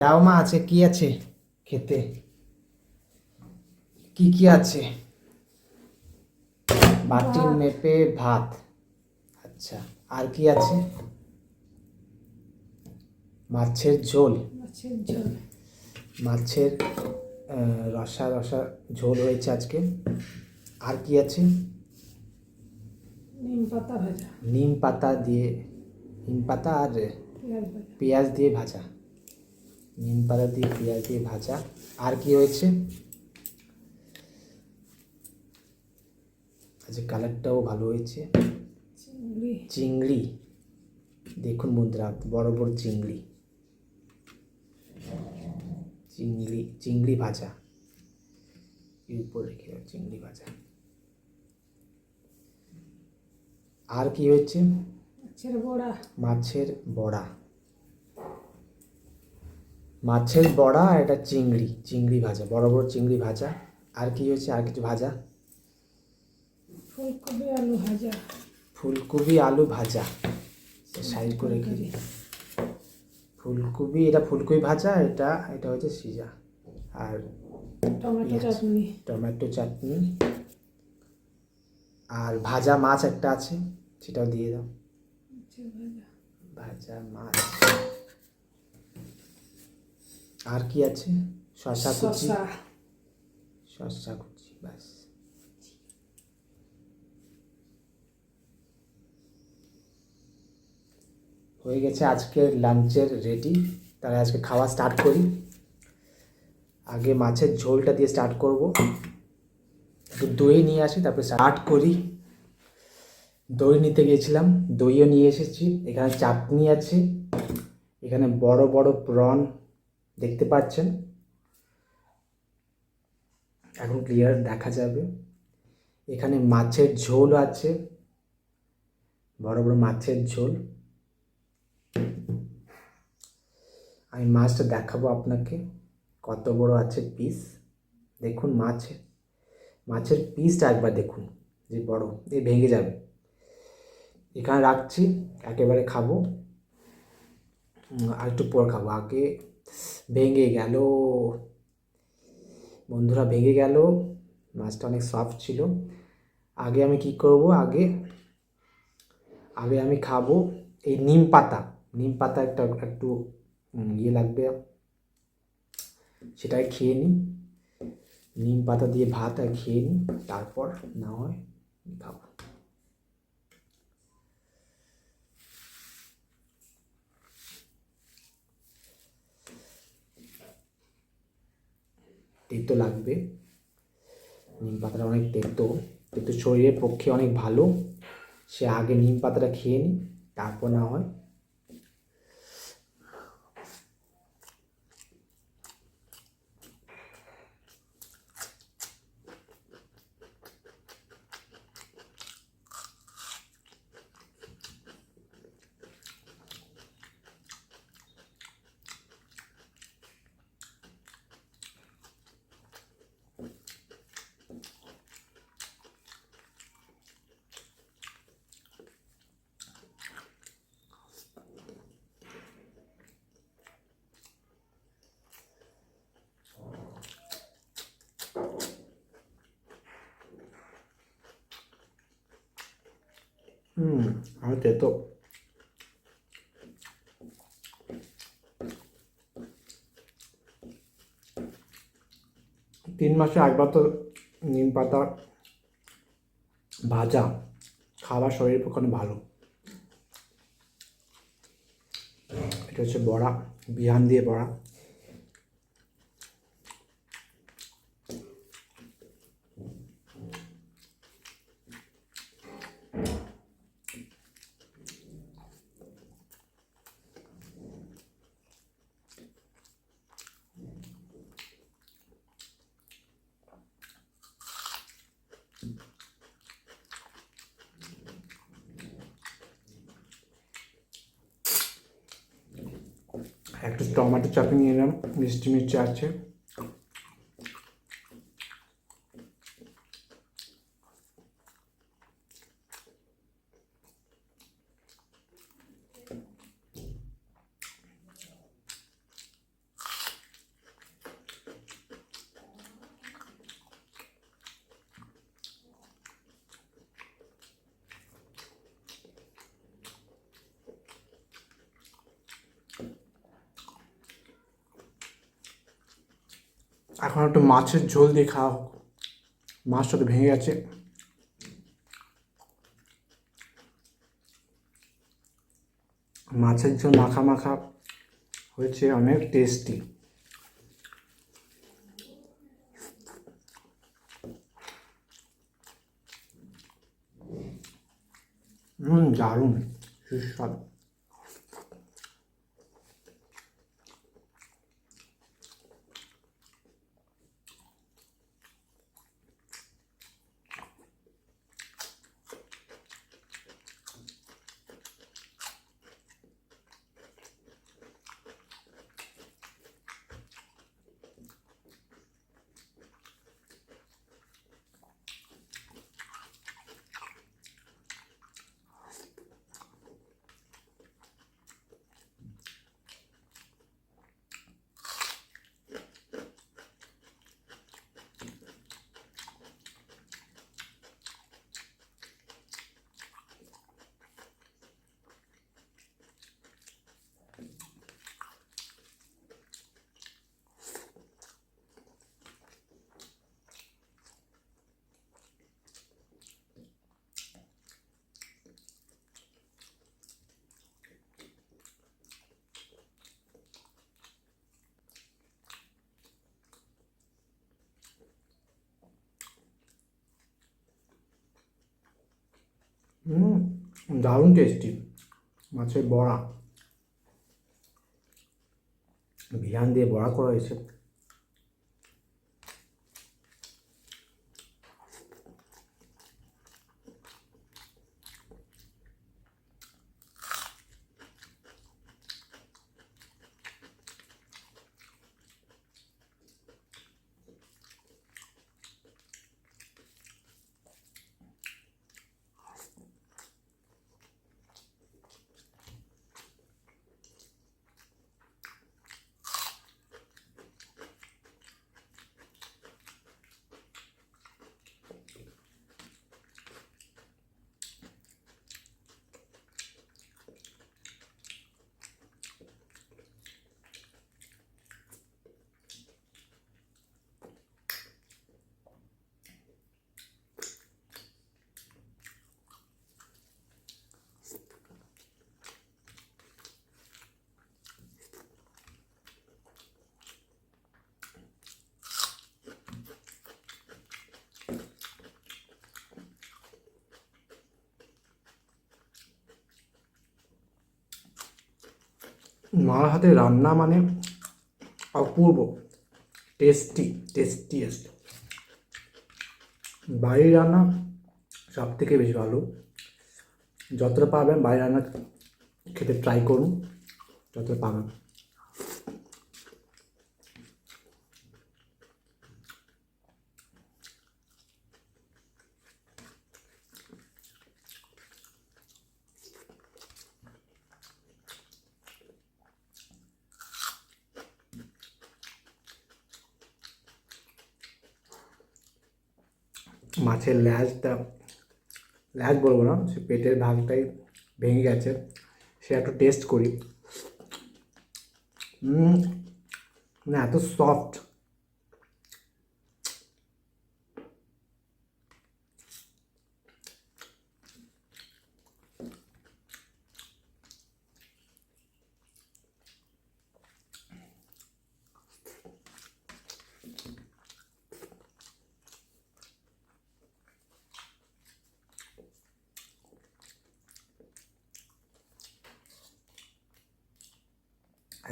দাও মা, আছে কি আছে খেতে? কি কি আছে? বাটি মেপে ভাত। আচ্ছা, আর কি আছে? মাছের ঝোল। মাছের রসা রসা ঝোল হয়েছে আজকে। আর কি আছে? নিম পাতা ভাজা। নিম পাতা দিয়ে, নিম পাতা আর পেঁয়াজ দিয়ে ভাজা। নিম পাতা দিয়ে পেঁয়াজ দিয়ে ভাজা। আর কি হয়েছে? আজকে কালারটাও ভালো হয়েছে। চিংড়ি। দেখুন বন্ধুরা, বড় বড় চিংড়ি। চিংড়ি চিংড়ি ভাজা, এর উপর রেখে দাও চিংড়ি ভাজা। আর কি হচ্ছে? মাছের বড়া। মাছের বড়া। মাছের বড়া আর এটা চিংড়ি, চিংড়ি ভাজা, বড় বড় চিংড়ি ভাজা। আর কি হয়েছে? আর কিছু ভাজা? ফুলকপি আলু ভাজা। ফুলকপি আলু ভাজা, সাইড করে রেখে দিই। ফুলকপি, এটা ফুলকপি ভাজা, এটা এটা হচ্ছে সিজা। আর টমেটো চাটনি। টমেটো চাটনি। আর ভাজা মাছ একটা আছে, সেটাও দিয়ে দাও। ভাজা মাছ। আর কি আছে? শসা কুচি। শসা কুচি, ব্যাস। হয়ে গেছে আজকের লাঞ্চের রেডি। তাহলে আজকে খাওয়া স্টার্ট করি। আগে মাছের ঝোলটা দিয়ে স্টার্ট করব। একটু দই নিয়ে আসি, তারপরে স্টার্ট করি। দই নিতে গিয়েছিলাম, দইও নিয়ে এসেছি। এখানে চাটনি আছে, এখানে বড় বড় প্রন দেখতে পাচ্ছেন, এখন ক্লিয়ার দেখা যাবে। এখানে মাছের ঝোল আছে, বড় বড় মাছের ঝোল। আমি মাছটা দেখাবো আপনাকে, কত বড় আছে পিস। দেখুন মাছের পিসটা একবার দেখুন, যে বড়, এ ভেঙে যাবে। এখানে রাখছি, একেবারে খাবো। আর একটু পর খাবো। আগে ভেঙে গেল বন্ধুরা, ভেঙে গেল। মাছটা অনেক সফট ছিল। আগে আমি কি করব? আগে আগে আমি খাবো এই নিম পাতা। নিম পাতা একটা একটু ইয়ে লাগবে, সেটাই খেয়ে নিই। নিম পাতা দিয়ে ভাত আর খেয়ে নিই, তারপর না হয় খাবো। তেতো লাগবে, নিম পাতাটা অনেক তেতো, কিন্তু শরীরের পক্ষে অনেক ভালো। সে আগে নিম পাতাটা খেয়ে নিই, তারপর না হয়। আমি তেতো। 3 মাসে একবার তো নিম পাতা ভাজা খাওয়া শরীরের পক্ষে অনেক ভালো। এটা হচ্ছে বড়া, বিহান দিয়ে বড়া। একটু টমেটো চাটনি নিয়ে নিলাম, মিষ্টি মিষ্টি আছে। এখন একটু মাছের ঝোল দিয়ে খাওয়া হোক। মাছটা তো ভেঙে গেছে। মাছের ঝোল মাখা মাখা হয়েছে, অনেক টেস্টি। দারুণ সুস্বাদু। দারুণ টেস্টি মাছের বড়া। ভিয়ান দিয়ে বড়া করা হয়েছে। মার হাতে রান্না মানে অপূর্ব টেস্টিয়েস্ট। বাড়ির রান্না সব থেকে বেশি ভালো। যতটা পারবেন বাড়ির রান্না খেতে ট্রাই করুন, যতটা পারবেন। মাছের ল্যাজ বলবো না, সে পেটের ভাগটাই ভেঙে গেছে, সে একটু টেস্ট করি। মানে এত সফট।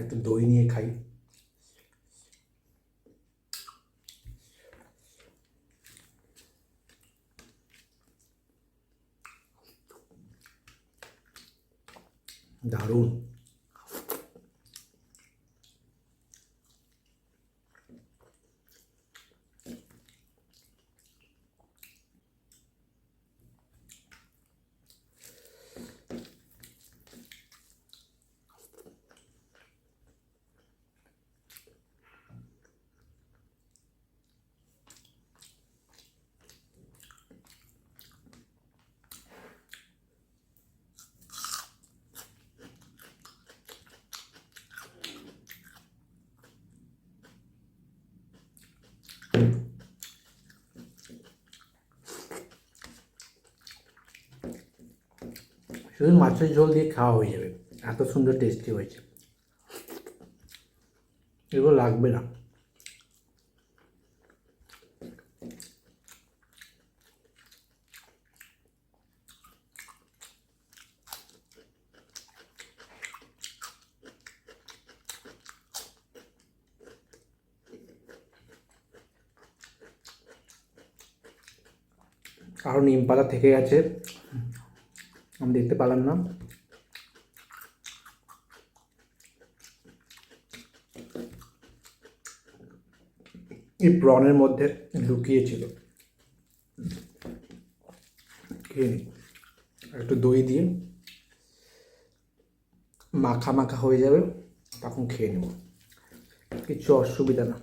একটু দই নিয়ে খাই। দারুণ। শুধু মাছের ঝোল দিয়ে খাওয়া হয়ে যাবে, এত সুন্দর টেস্টি হয়েছে। এগুলো লাগবে না। আরও নিম পাতা থেকে গেছে, আমি দেখতে পেলাম না। এই প্রনের মধ্যে লুকিয়েছিল। খেয়ে নিই। একটু দই দিয়ে মাখা মাখা হয়ে যাবে, তখন খেয়ে নেব, কিছু অসুবিধা না।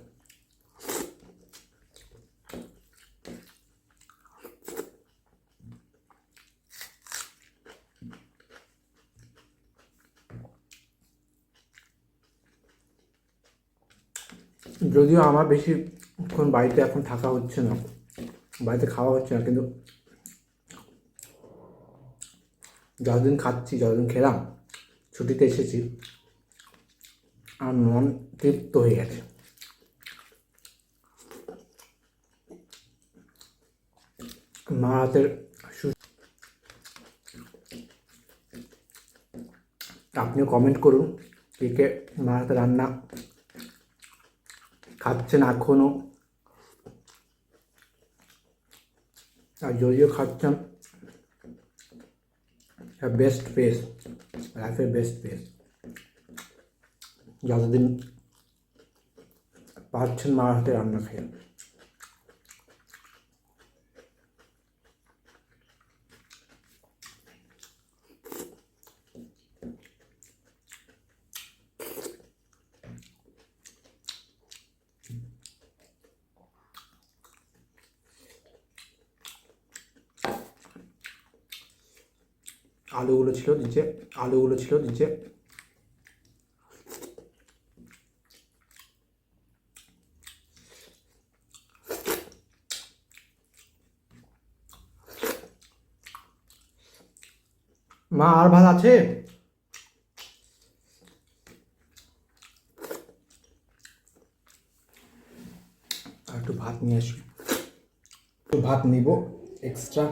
যদিও আমার বেশিক্ষণ বাড়িতে এখন থাকা হচ্ছে না, বাড়িতে খাওয়া হচ্ছে না, কিন্তু যতদিন খাচ্ছি, যতদিন খেলাম, ছুটিতে এসেছি, আর মন তৃপ্ত হয়ে গেছে। মা হাতের আপনিও কমেন্ট করুন কে কে মা হাতের রান্না খাচ্ছেন এখনও, আর যদিও খাচ্ছেন, বেস্ট পেস, লাইফের বেস্ট পেস। যতদিন পাচ্ছেন মা হাতে রান্না খেয়ে। আলুগুলো ছিল নিচে। মা আর ভাত আছে? আর একটু ভাত নিয়ে আসি, একটু ভাত নিব এক্সট্রা,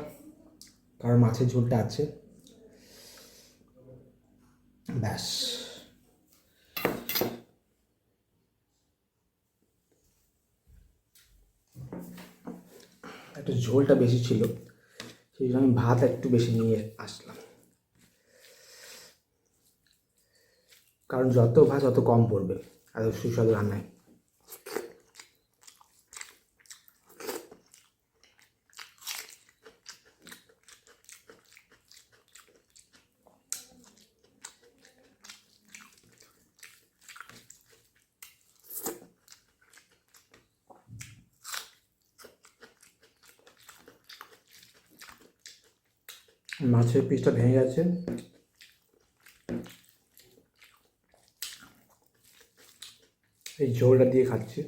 কারণ মাছের ঝোলটা আছে। ব্যাস, একটু ঝোলটা বেশি ছিল, সেই জন্য আমি ভাত একটু বেশি নিয়ে আসলাম, কারণ যত ভাত তত কম পড়বে এত সুস্বাদু রান্নায়। মাছের পিসটা ভেঙে গেছে, এই ঝোলটা দিয়ে খাচ্ছি।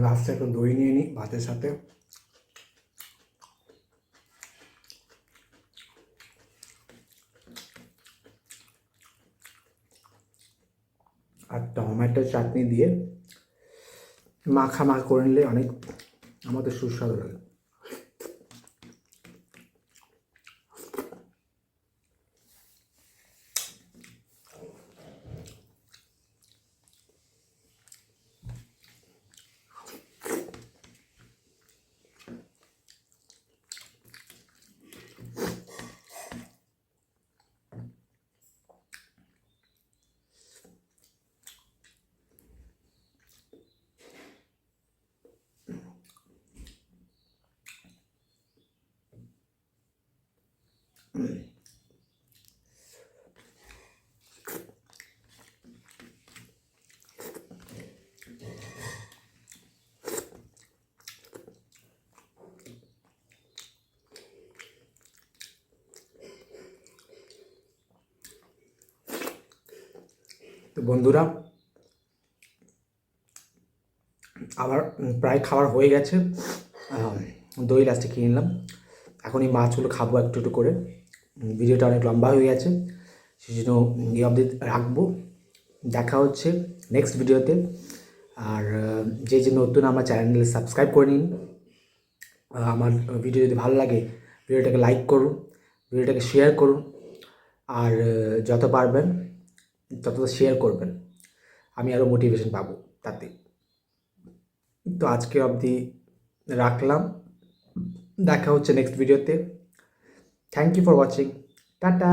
লাস্টে একটু দই নিয়ে নিই ভাতের সাথে। আর টমেটো চাটনি দিয়ে মাখা করে নিলে অনেক আমাদের সুস্বাদু লাগে। তো বন্ধুরা, আবার প্রায় খাবার হয়ে গেছে। দই লাস্টে কিনে নিলাম। এখন এই মাছগুলো খাবো একটু একটু করে। ভিডিওটা অনেক লম্বা হয়ে গেছে, সেই জন্য এই অবধি রাখবো। দেখা হচ্ছে নেক্সট ভিডিওতে। আর যে যে নতুন আমার চ্যানেল সাবস্ক্রাইব করে নিন। আমার ভিডিও যদি ভালো লাগে ভিডিওটাকে লাইক করুন, ভিডিওটাকে শেয়ার করুন, আর যত পারবেন তত শেয়ার করবেন, আমি আরও মোটিভেশন পাবো তাতে। তো আজকে অবধি রাখলাম, দেখা হচ্ছে নেক্সট ভিডিওতে। Thank you for watching, tata.